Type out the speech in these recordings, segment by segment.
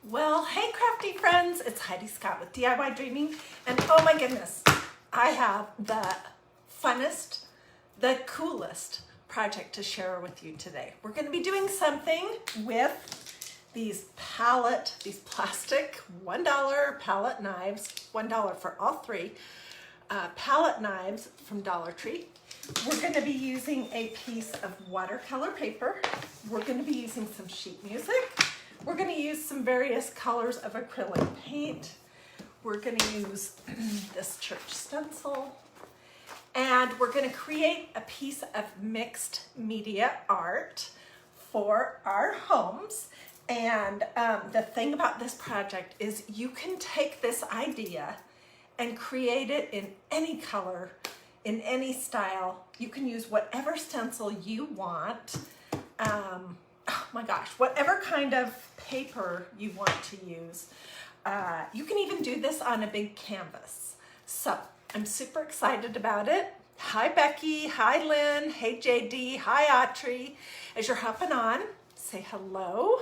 Well, hey crafty friends, it's Hiedi Scott with DIY and oh my goodness, I have the funnest, the coolest project to share with you today. We're going to be doing something with these plastic $1 palette knives, $1 for all three, palette knives from Dollar Tree. We're going to be using a piece of watercolor paper. We're going to be using some sheet music. We're going to use some various colors of acrylic paint. We're going to use this church stencil. And we're going to create a piece of mixed media art for our homes. And the thing about this project is you can take this idea and create it in any color, in any style. You can use whatever stencil you want. Oh my gosh, whatever kind of paper you want to use. You can even do this on a big canvas. So I'm super excited about it. Hi Becky, hi Lynn, hey JD, hi Autry. As you're hopping on, say hello.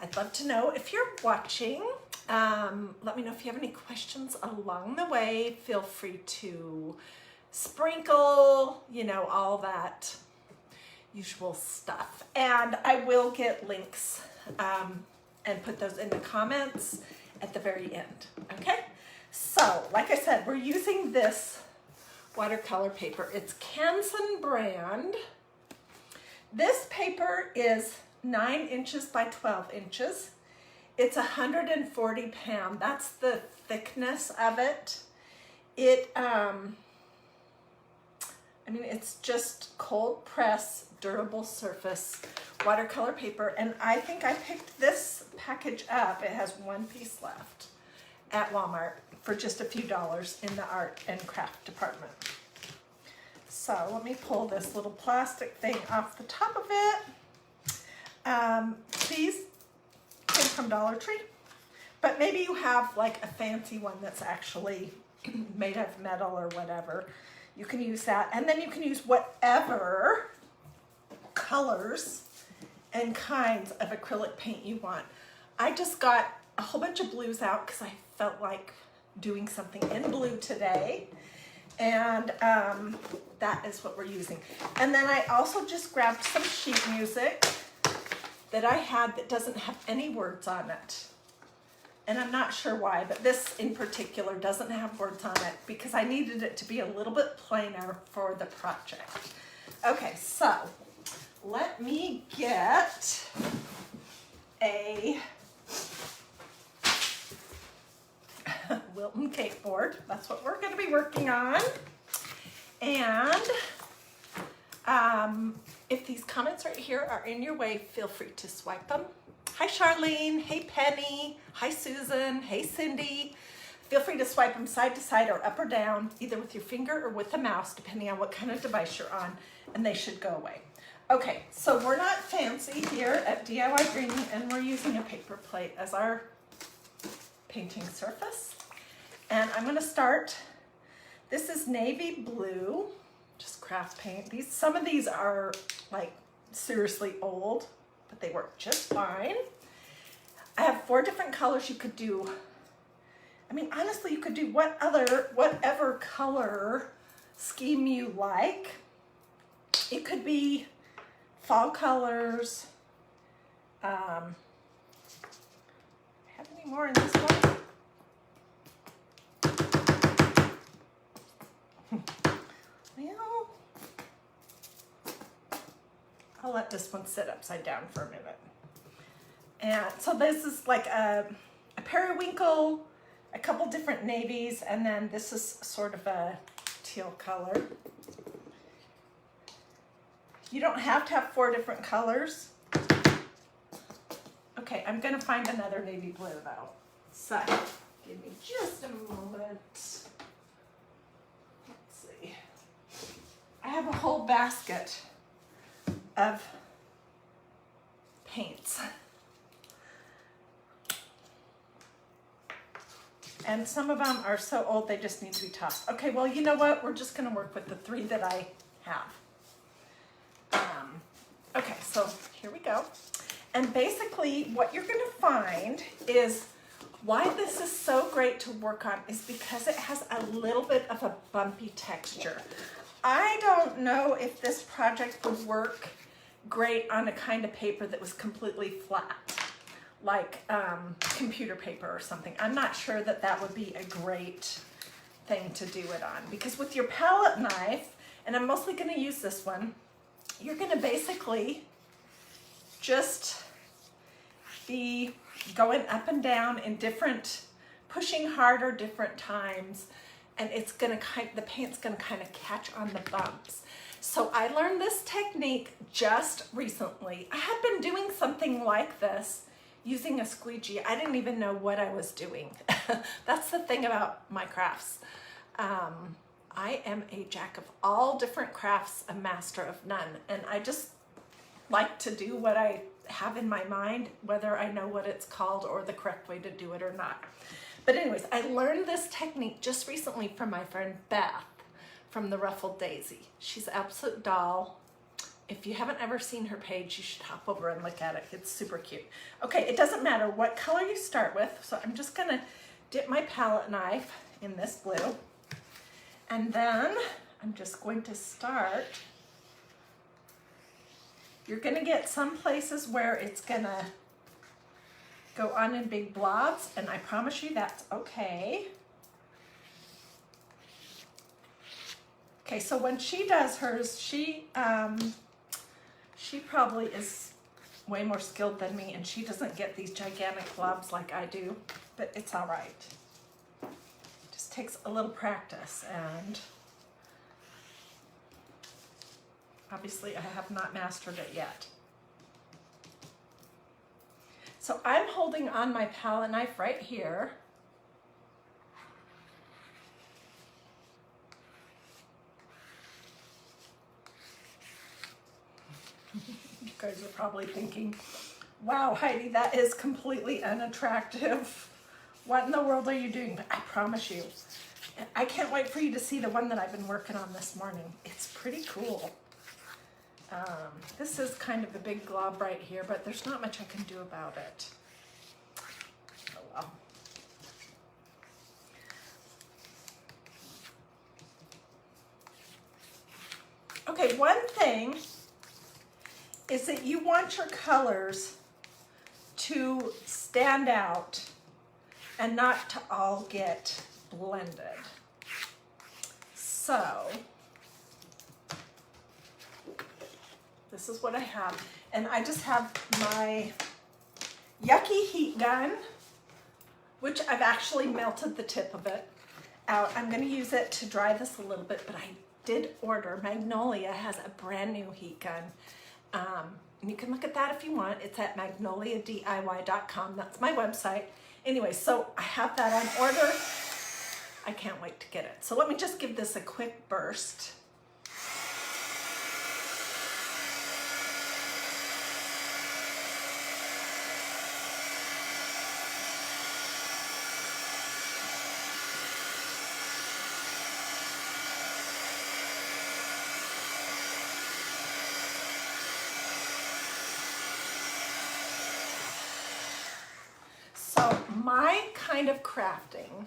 I'd love to know if you're watching. Let me know if you have any questions along the way. Feel free to sprinkle, you know, all that usual stuff. And I will get links and put those in the comments at the very end, okay? So, like I said, we're using this watercolor paper. It's Canson brand. This paper is 9 inches by 12 inches. It's 140 pound. That's the thickness of it. It's just cold press, durable surface watercolor paper. And I think I picked this package up. It has one piece left at Walmart for just a few dollars in the art and craft department. So let me pull this little plastic thing off the top of it. These came from Dollar Tree, but maybe you have like a fancy one that's actually made of metal or whatever. You can use that, and then you can use whatever colors and kinds of acrylic paint you want. I just got a whole bunch of blues out because I felt like doing something in blue today, and that is what we're using. And then I also just grabbed some sheet music that I had that doesn't have any words on it. And I'm not sure why, but this in particular doesn't have words on it because I needed it to be a little bit plainer for the project. Okay, so let me get a Wilton cake board. That's what we're going to be working on. And if these comments right here are in your way, feel free to swipe them. Hi Charlene, hey Penny, hi Susan, hey Cindy. Feel free to swipe them side to side or up or down, either with your finger or with the mouse, depending on what kind of device you're on, and they should go away. Okay, so we're not fancy here at DiyDreaming, and we're using a paper plate as our painting surface. And I'm gonna start, this is navy blue, just craft paint. Some of these are like seriously old, but they work just fine. I have 4 different colors you could do. I mean, honestly, you could do whatever color scheme you like. It could be fall colors. Have any more in this one? Well, I'll let this one sit upside down for a minute. And so this is like a periwinkle, a couple different navies, and then this is sort of a teal color. You don't have to have 4 different colors. Okay, I'm gonna find another navy blue though. So, give me just a moment. Let's see. I have a whole basket of paints. And some of them are so old they just need to be tossed. Okay, well, you know what? We're just gonna work with the 3 that I have. Okay, so here we go. And basically what you're gonna find is why this is so great to work on is because it has a little bit of a bumpy texture. I don't know if this project would work great on a kind of paper that was completely flat, like computer paper or something. I'm not sure that that would be a great thing to do it on, because with your palette knife, and I'm mostly gonna use this one, you're gonna basically just be going up and down in different, pushing harder different times, and it's gonna the paint's gonna kind of catch on the bumps. So I learned this technique just recently. I had been doing something like this using a squeegee. I didn't even know what I was doing. That's the thing about my crafts. I am a jack of all different crafts, a master of none, and I just like to do what I have in my mind, whether I know what it's called or the correct way to do it or not. But anyways, I learned this technique just recently from my friend Beth from the Ruffled Daisy. She's an absolute doll. If you haven't ever seen her page, you should hop over and look at it. It's super cute. Okay, it doesn't matter what color you start with, so I'm just gonna dip my palette knife in this blue, and then I'm just going to start. You're gonna get some places where it's gonna go on in big blobs, and I promise you that's okay. Okay, so when she does hers, she probably is way more skilled than me, and she doesn't get these gigantic blobs like I do, but it's all right. Just takes a little practice, and obviously I have not mastered it yet. So I'm holding on my palette knife right here. You guys are probably thinking, wow, Heidi, that is completely unattractive. What in the world are you doing? But I promise you, I can't wait for you to see the one that I've been working on this morning. It's pretty cool. This is kind of a big glob right here, but there's not much I can do about it. Oh well. Okay, one thing is that you want your colors to stand out and not to all get blended. So this is what I have, and I just have my Yucky heat gun, which I've actually melted the tip of it out. I'm going to use it to dry this a little bit, but I did order. Magnolia has a brand new heat gun. And you can look at that if you want. It's at magnoliadiy.com. That's my website. Anyway, so I have that on order. I can't wait to get it. So let me just give this a quick burst. My kind of crafting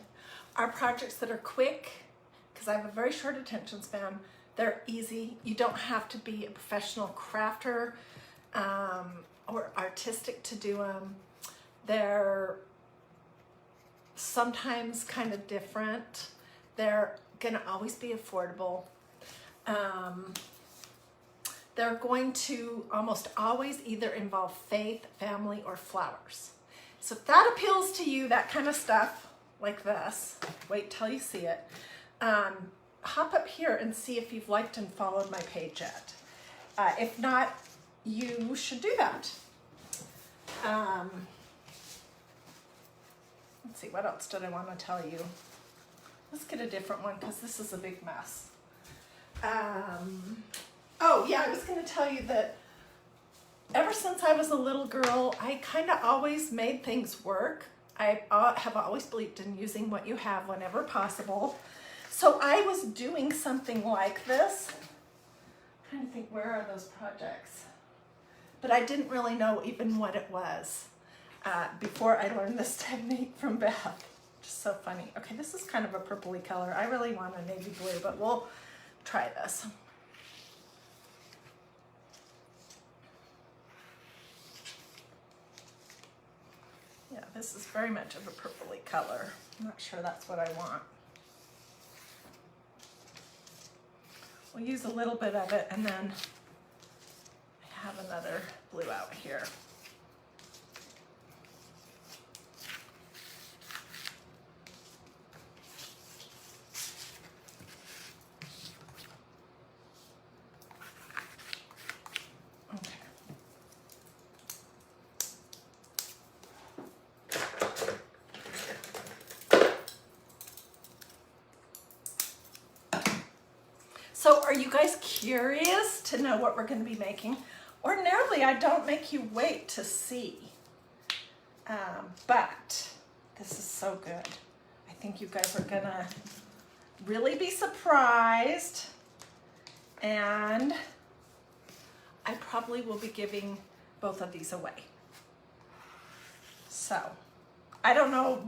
are projects that are quick, because I have a very short attention span. They're easy. You don't have to be a professional crafter or artistic to do them. They're sometimes kind of different. They're gonna always be affordable. They're going to almost always either involve faith, family, or flowers. So if that appeals to you, that kind of stuff, like this, wait till you see it, hop up here and see if you've liked and followed my page yet. If not, you should do that. Let's see, what else did I want to tell you? Let's get a different one, because this is a big mess. Oh yeah, I was going to tell you that ever since I was a little girl, I kind of always made things work. I have always believed in using what you have whenever possible. So I was doing something like this. I'm trying to think, where are those projects? but I didn't really know even what it was before I learned this technique from Beth. Just so funny. Okay, this is kind of a purpley color. I really want a navy blue, but we'll try this. Yeah, this is very much of a purpley color. I'm not sure that's what I want. We'll use a little bit of it, and then I have another blue out here. So are you guys curious to know what we're going to be making? Ordinarily, I don't make you wait to see, but this is so good. I think you guys are going to really be surprised, and I probably will be giving both of these away. So I don't know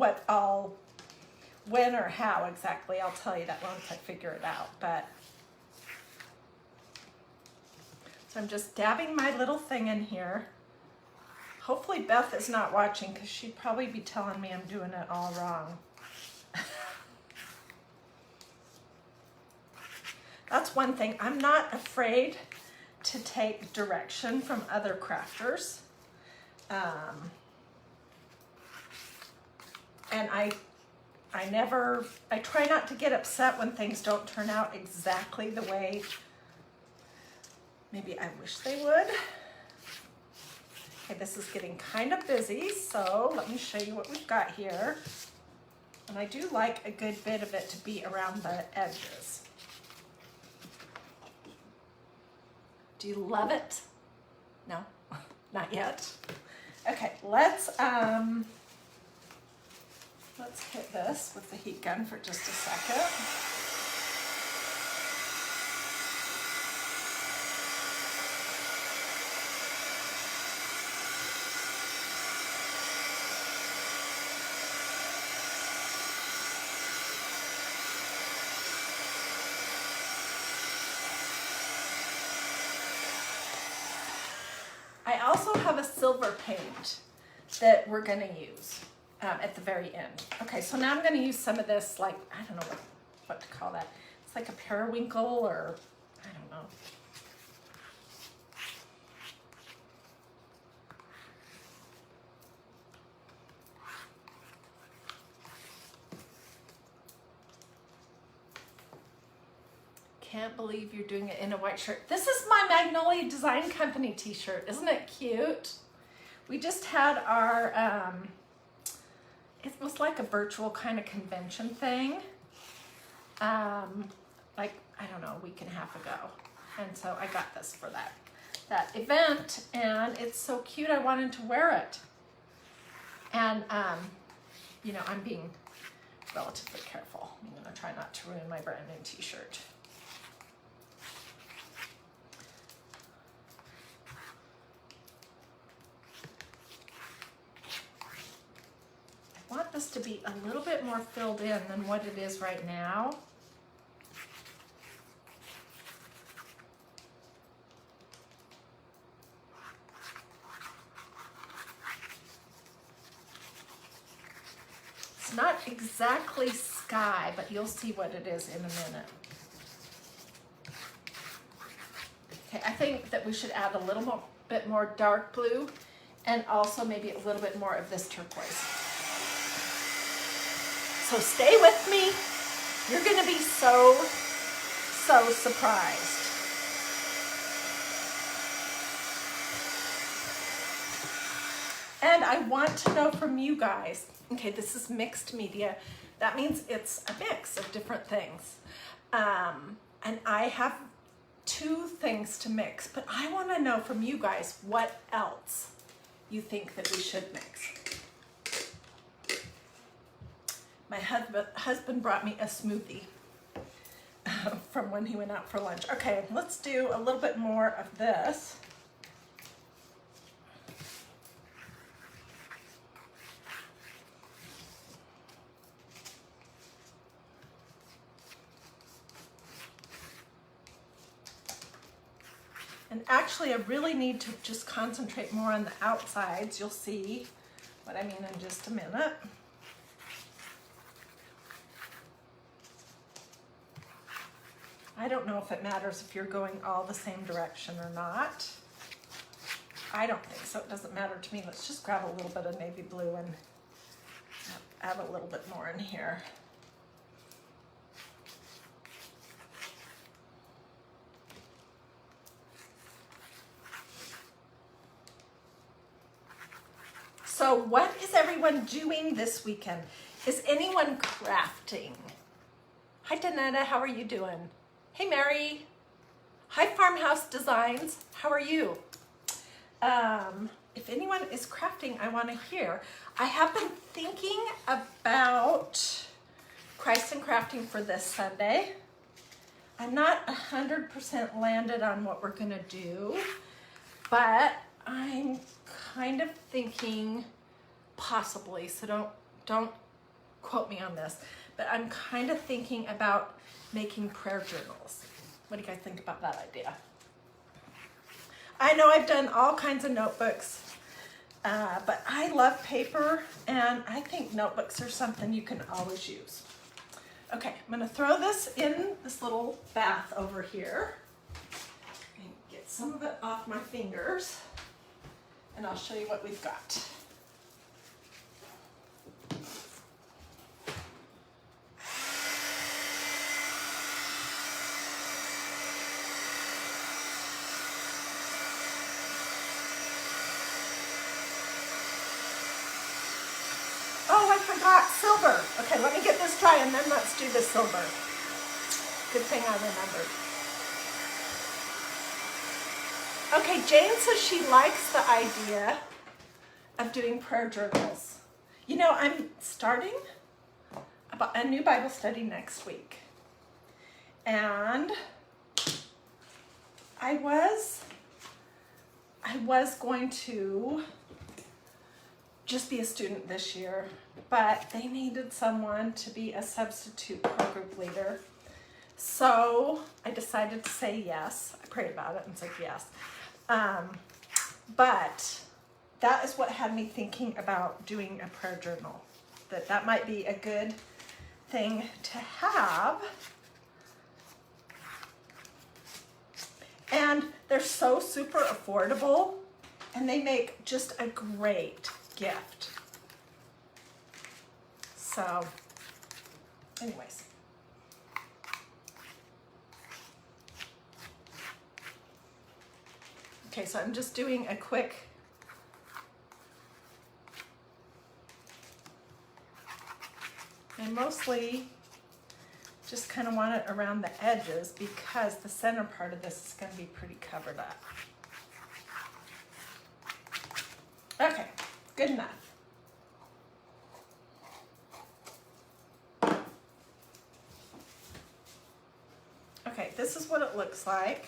when or how exactly. I'll tell you that once I figure it out, but so I'm just dabbing my little thing in here. Hopefully Beth is not watching, because she'd probably be telling me I'm doing it all wrong. That's one thing. I'm not afraid to take direction from other crafters. And I try not to get upset when things don't turn out exactly the way maybe I wish they would. Okay, this is getting kind of busy, so let me show you what we've got here. And I do like a good bit of it to be around the edges. Do you love it? No, not yet. Okay, let's hit this with the heat gun for just a second. I also have a silver paint that we're going to use at the very end. Okay, so now I'm going to use some of this, like, I don't know what to call that. It's like a periwinkle, or I don't know. Can't believe you're doing it in a white shirt. This is my Magnolia Design Company t-shirt. Isn't it cute? We just had our, it was like a virtual kind of convention thing. Like, I don't know, a week and a half ago. And so I got this for that event, and it's so cute. I wanted to wear it. And, you know, I'm being relatively careful. I'm gonna try not to ruin my brand new t-shirt. I want this to be a little bit more filled in than what it is right now. It's not exactly sky, but you'll see what it is in a minute. Okay, I think that we should add a little bit more dark blue, and also maybe a little bit more of this turquoise. So stay with me. You're going to be so surprised. And I want to know from you guys, okay, this is mixed media. That means it's a mix of different things. And I have 2 things to mix, but I want to know from you guys what else you think that we should mix. My husband brought me a smoothie from when he went out for lunch. Okay, let's do a little bit more of this. actually, I really need to just concentrate more on the outsides. You'll see what I mean in just a minute. I don't know if it matters if you're going all the same direction or not. I don't think so. It doesn't matter to me. Let's just grab a little bit of navy blue and add a little bit more in here. So what is everyone doing this weekend? Is anyone crafting? Hi, Danetta, how are you doing? Hey, Mary. Hi, Farmhouse Designs, how are you? If anyone is crafting, I want to hear. I have been thinking about Christ and crafting for this Sunday. I'm not 100% landed on what we're gonna do, but I'm kind of thinking possibly, so don't quote me on this, but I'm kind of thinking about making prayer journals. What do you guys think about that idea? I know I've done all kinds of notebooks, but I love paper, and I think notebooks are something you can always use. Okay, I'm gonna throw this in this little bath over here and get some of it off my fingers, and I'll show you what we've got. Oh, I forgot silver. Okay, let me get this dry and then let's do the silver. Good thing I remembered. Okay, Jane says she likes the idea of doing prayer journals. You know, I'm starting a new Bible study next week. And I was going to just be a student this year, but they needed someone to be a substitute core group leader. So I decided to say yes. I prayed about it and said yes. But that is what had me thinking about doing a prayer journal, that might be a good thing to have. And they're so super affordable, and they make just a great gift. So, anyways. Okay, so I'm just doing a quick I mostly just kind of want it around the edges because the center part of this is going to be pretty covered up. Okay, good enough. Okay, this is what it looks like.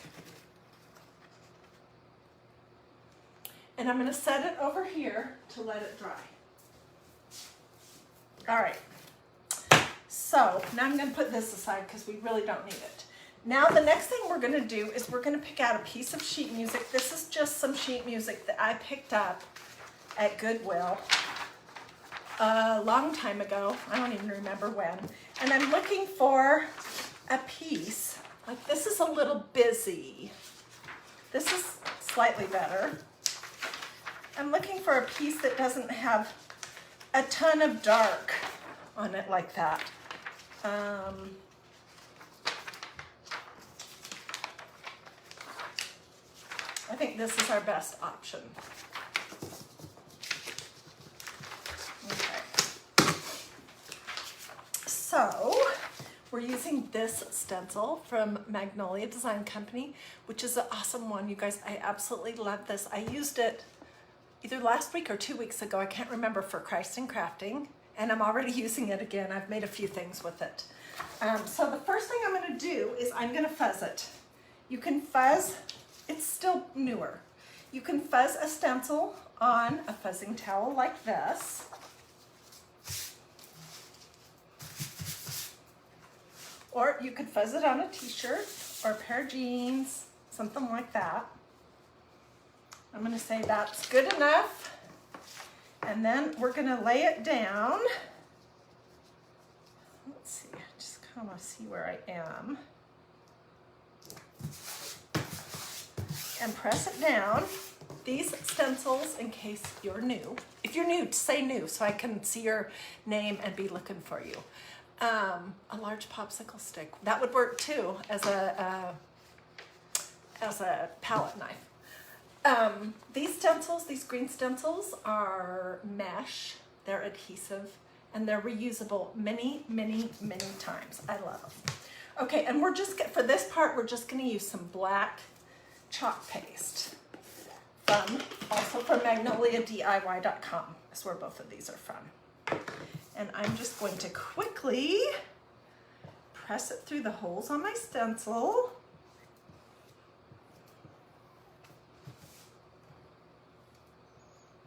And I'm going to set it over here to let it dry. All right. So now I'm going to put this aside because we really don't need it. Now the next thing we're going to do is we're going to pick out a piece of sheet music. This is just some sheet music that I picked up at Goodwill a long time ago. I don't even remember when. And I'm looking for a piece. Like this is a little busy. This is slightly better. I'm looking for a piece that doesn't have a ton of dark on it like that. I think this is our best option. Okay. So we're using this stencil from Magnolia Design Company, which is an awesome one. You guys, I absolutely love this. I used it either last week or 2 weeks ago. I can't remember, for Christ and Crafting. And I'm already using it again. I've made a few things with it. So the first thing I'm going to do is I'm going to fuzz it. You can fuzz, it's still newer. You can fuzz a stencil on a fuzzing towel like this. Or you could fuzz it on a t-shirt or a pair of jeans, something like that. I'm gonna say that's good enough. And then we're gonna lay it down. Let's see, I just kind of want to see where I am. And press it down. These stencils, in case you're new, if you're new, say new so I can see your name and be looking for you. A large popsicle stick, that would work too as a palette knife. These stencils, these green stencils are mesh, they're adhesive, and they're reusable many, many, many times. I love them. Okay, and we're just, for this part, we're just gonna use some black chalk paste. Also from MagnoliaDIY.com. That's where both of these are from. And I'm just going to quickly press it through the holes on my stencil.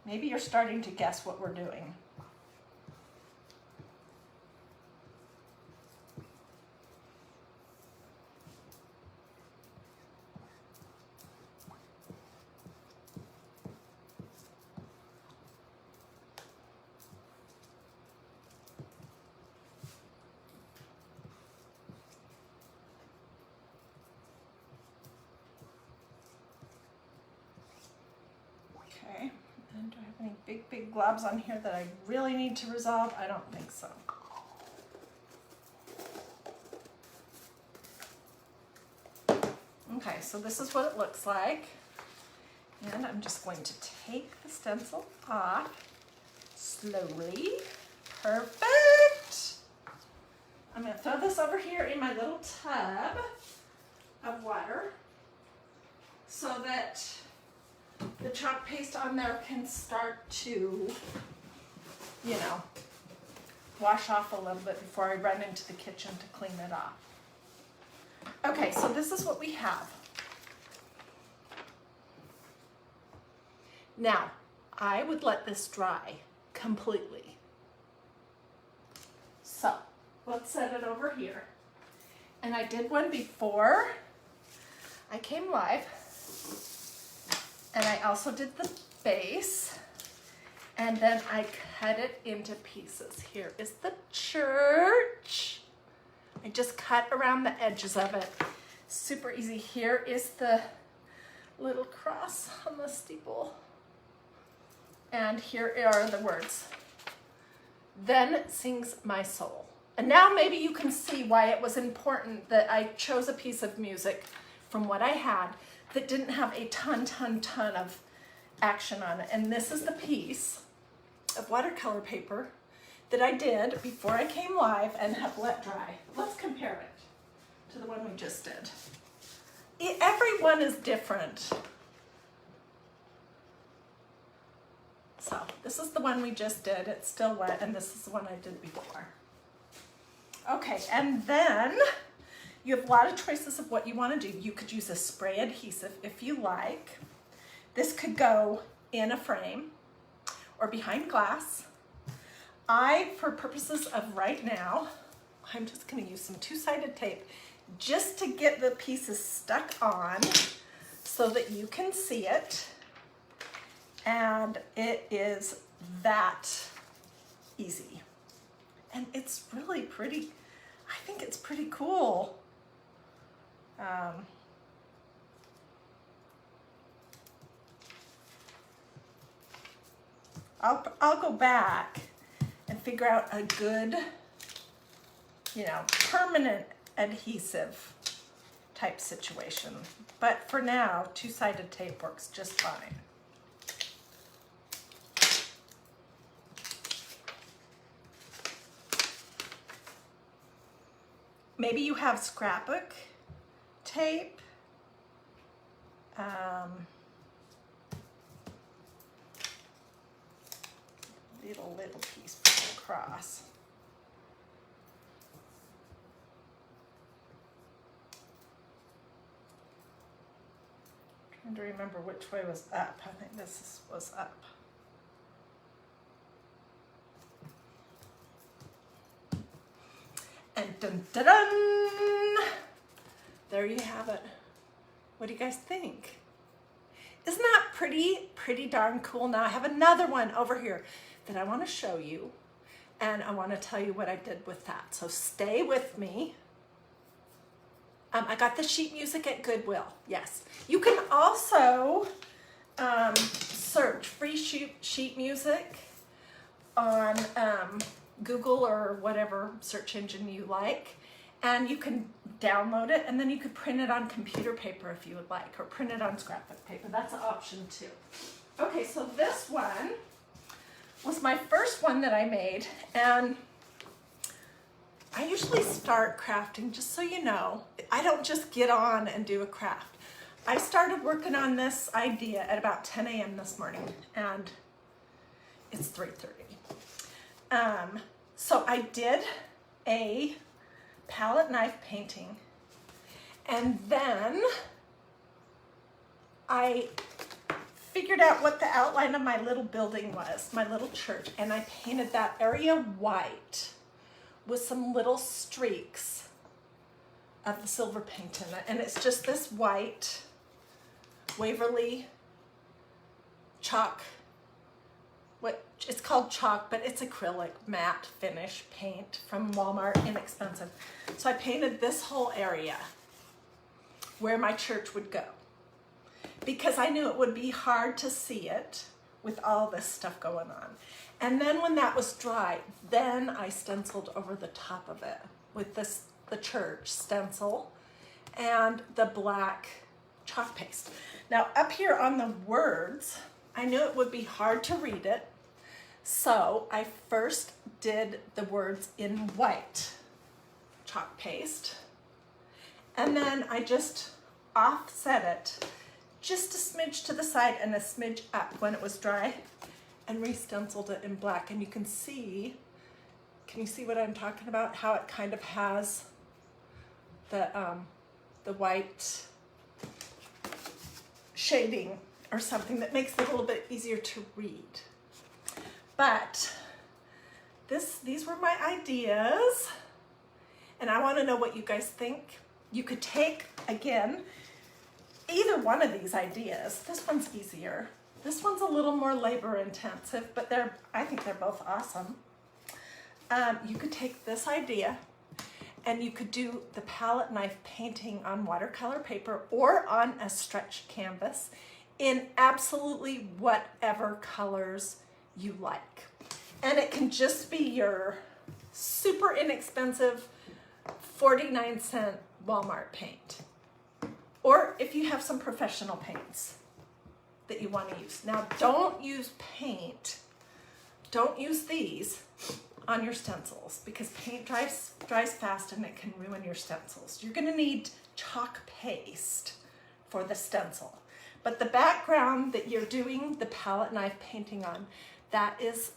Maybe you're starting to guess what we're doing. Okay, and do I have any big globs on here that I really need to resolve? I don't think so. Okay, so this is what it looks like. And I'm just going to take the stencil off slowly. Perfect. I'm going to throw this over here in my little tub of water so that the chalk paste on there can start to, you know, wash off a little bit before I run into the kitchen to clean it off. Okay, so this is what we have. Now, I would let this dry completely. So, let's set it over here. And I did one before I came live. And I also did the base, and then I cut it into pieces. Here is the church. I just cut around the edges of it. Super easy. Here is the little cross on the steeple. And here are the words. Then sings my soul. And now maybe you can see why it was important that I chose a piece of music from what I had that didn't have a ton of action on it. And this is the piece of watercolor paper that I did before I came live and have let dry. Let's compare it to the one we just did. Every one is different. So this is the one we just did. It's still wet, and this is the one I did before. Okay, and then you have a lot of choices of what you want to do. You could use a spray adhesive if you like. This could go in a frame or behind glass. For purposes of right now, I'm just going to use some two-sided tape just to get the pieces stuck on so that you can see it. And it is that easy. And it's really pretty. I think it's pretty cool. I'll go back and figure out a good, you know, permanent adhesive type situation. But for now, two-sided tape works just fine. Maybe you have scrapbook tape. Little piece put across. Trying to remember which way was up. I think this was up. And dun dun dun! There you have it. What do you guys think? Isn't that pretty darn cool? Now I have another one over here that I want to show you, and I want to tell you what I did with that. So stay with me. I got the sheet music at Goodwill. Yes. You can also search free sheet music on Google or whatever search engine you like, and you can download it, and then you could print it on computer paper if you would like, or print it on scrapbook paper. That's an option too. Okay, so this one was my first one that I made, and I usually start crafting, just so you know, I don't just get on and do a craft. I started working on this idea at about 10 a.m. this morning, and it's 3:30. So I did a palette knife painting, and then I figured out what the outline of my little building was, my little church, and I painted that area white with some little streaks of the silver paint in it. And it's just this white Waverly chalk. It's called chalk, but it's acrylic matte finish paint from Walmart, inexpensive. So I painted this whole area where my church would go, because I knew it would be hard to see it with all this stuff going on. And then when that was dry, then I stenciled over the top of it with the church stencil and the black chalk paste. Now up here on the words, I knew it would be hard to read it, so I first did the words in white chalk paste, and then I just offset it just a smidge to the side and a smidge up when it was dry, and re-stenciled it in black. And you can see, can you see what I'm talking about? How it kind of has the white shading or something that makes it a little bit easier to read. But these were my ideas, and I want to know what you guys think. You could take, again, either one of these ideas. This one's easier. This one's a little more labor intensive, but I think they're both awesome. You could take this idea and you could do the palette knife painting on watercolor paper or on a stretch canvas in absolutely whatever colors you like. And it can just be your super inexpensive 49-cent Walmart paint. Or if you have some professional paints that you want to use. Now, don't use paint. Don't use these on your stencils, because paint dries fast and it can ruin your stencils. You're going to need chalk paste for the stencil. But the background that you're doing the palette knife painting on, that is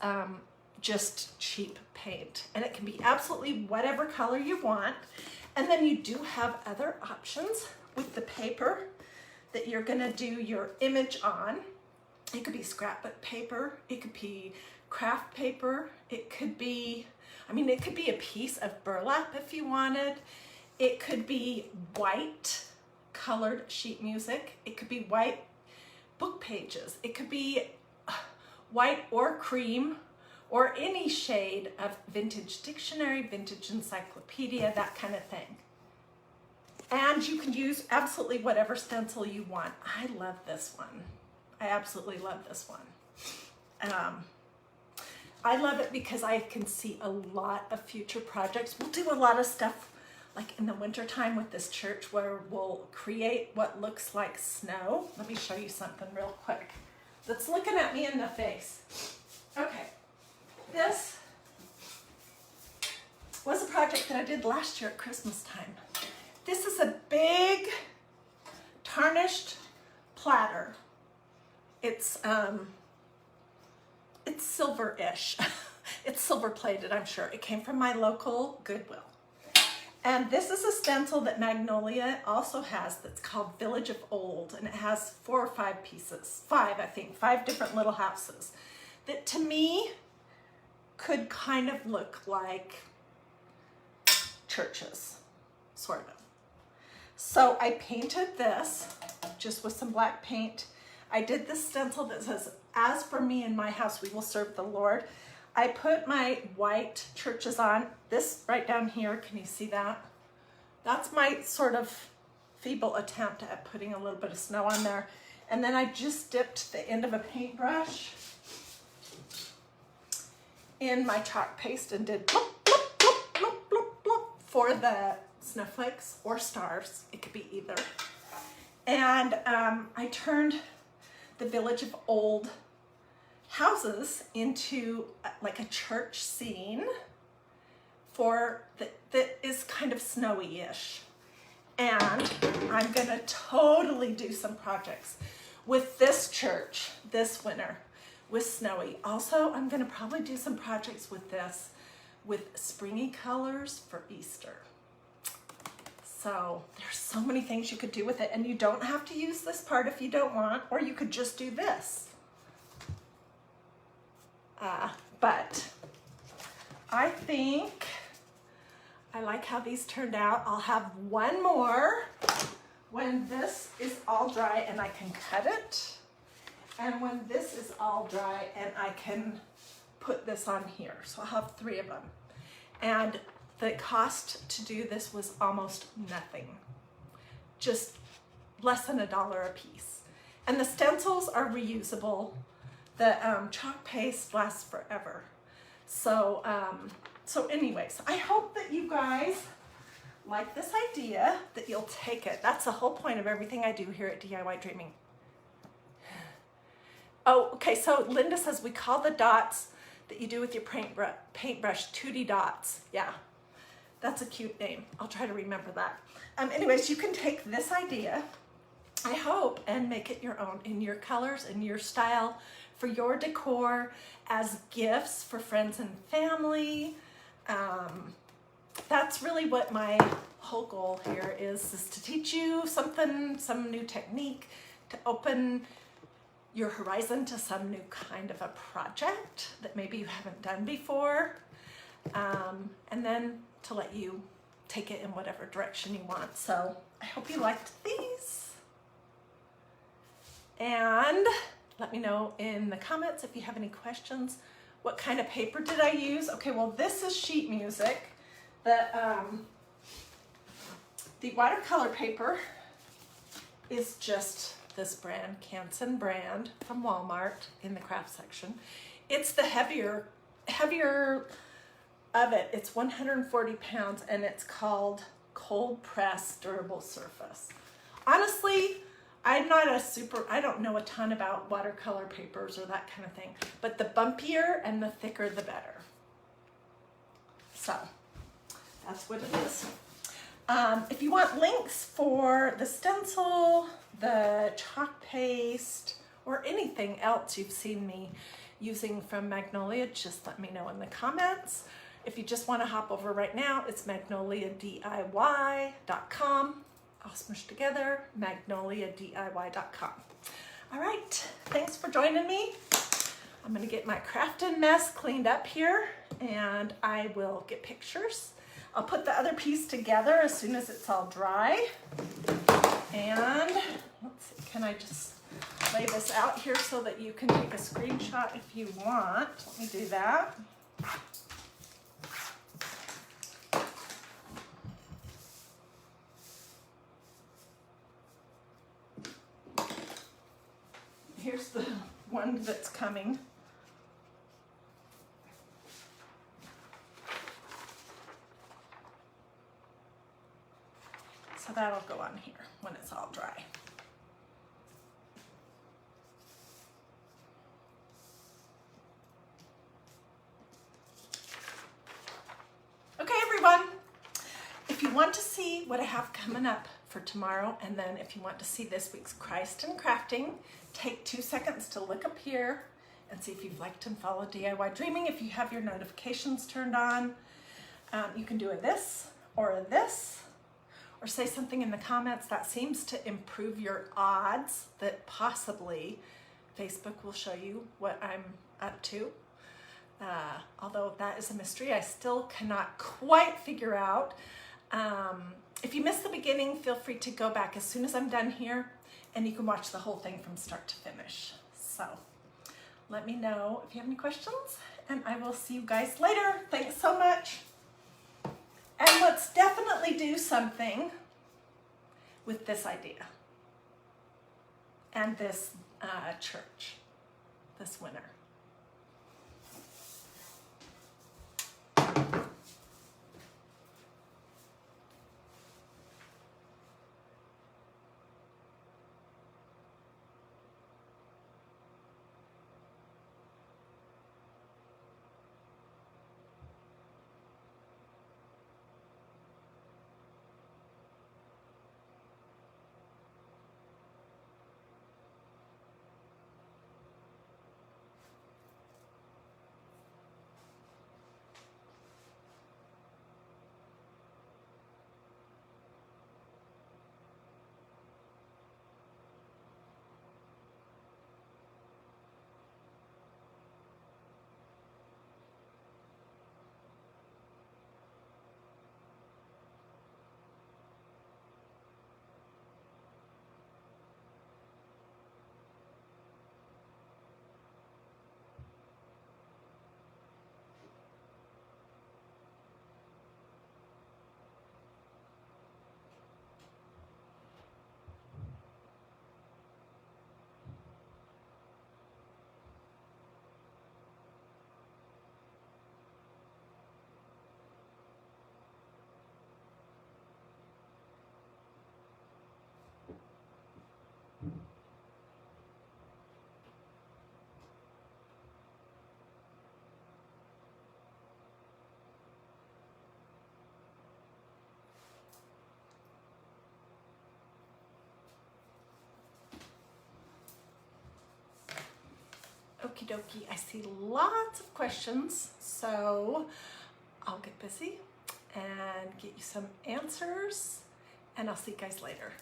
just cheap paint. And it can be absolutely whatever color you want. And then you do have other options with the paper that you're gonna do your image on. It could be scrapbook paper, it could be craft paper, it could be, it could be a piece of burlap if you wanted. It could be white colored sheet music. It could be white book pages. It could be white or cream, or any shade of vintage dictionary, vintage encyclopedia, that kind of thing. And you can use absolutely whatever stencil you want. I love this one. I absolutely love this one. I love it because I can see a lot of future projects. We'll do a lot of stuff like in the wintertime with this church where we'll create what looks like snow. Let me show you something real quick that's looking at me in the face. Okay, this was a project that I did last year at Christmas time. This is a big tarnished platter. It's silver-ish. It's silver plated, I'm sure. It came from my local Goodwill. And this is a stencil that Magnolia also has that's called Village of Old, and it has 4 or 5 pieces. 5, I think. 5 different little houses that to me could kind of look like churches, sort of. So I painted this just with some black paint. I did this stencil that says, "As for me and my house, we will serve the Lord." I put my white churches on. This right down here, can you see that? That's my sort of feeble attempt at putting a little bit of snow on there. And then I just dipped the end of a paintbrush in my chalk paste and did bloop, bloop, bloop, bloop, bloop, bloop for the snowflakes or stars. It could be either. And I turned the village of old houses into like a church scene for that is kind of snowy-ish. And I'm gonna totally do some projects with this church this winter with snowy. Also, I'm gonna probably do some projects with this with springy colors for Easter. So there's so many things you could do with it, and you don't have to use this part if you don't want, or you could just do this. But I think I like how these turned out. I'll have one more when this is all dry and I can cut it. And when this is all dry and I can put this on here. So I'll have 3 of them. And the cost to do this was almost nothing. Just less than $1 a piece. And the stencils are reusable. The chalk paste lasts forever. So, so anyways, I hope that you guys like this idea, that you'll take it. That's the whole point of everything I do here at DIY Dreaming. Oh, okay, so Linda says we call the dots that you do with your paintbrush Tootie dots. Yeah, that's a cute name. I'll try to remember that. Anyways, you can take this idea, I hope, and make it your own in your colors and your style for your decor, as gifts for friends and family. That's really what my whole goal here is to teach you something, some new technique, to open your horizon to some new kind of a project that maybe you haven't done before, and then to let you take it in whatever direction you want. So I hope you liked these. And let me know in the comments if you have any questions. What kind of paper did I use? Okay, well, this is sheet music. The watercolor paper is just this brand, Canson brand from Walmart in the craft section. It's the heavier of it. It's 140 pounds and it's called Cold Press Durable Surface. Honestly, I don't know a ton about watercolor papers or that kind of thing, but the bumpier and the thicker, the better. So that's what it is. If you want links for the stencil, the chalk paste, or anything else you've seen me using from Magnolia, just let me know in the comments. If you just want to hop over right now, it's magnoliadiy.com. All smushed together, magnoliadiy.com. All right, thanks for joining me. I'm gonna get my crafting mess cleaned up here and I will get pictures. I'll put the other piece together as soon as it's all dry. And let's see, can I just lay this out here so that you can take a screenshot if you want? Let me do that. Here's the one that's coming. So that'll go on here when it's all dry. Okay, everyone. If you want to see what I have coming up for tomorrow, and then if you want to see this week's Christ and Crafting, take 2 seconds to look up here and see if you've liked and followed DIY Dreaming. If you have your notifications turned on, you can do a this, or say something in the comments that seems to improve your odds that possibly Facebook will show you what I'm up to. Although that is a mystery, I still cannot quite figure out. If you missed the beginning, feel free to go back as soon as I'm done here and you can watch the whole thing from start to finish. So let me know if you have any questions, and I will see you guys later. Thanks so much. And let's definitely do something with this idea and this church this winter. Okie dokie, I see lots of questions, so I'll get busy and get you some answers, and I'll see you guys later.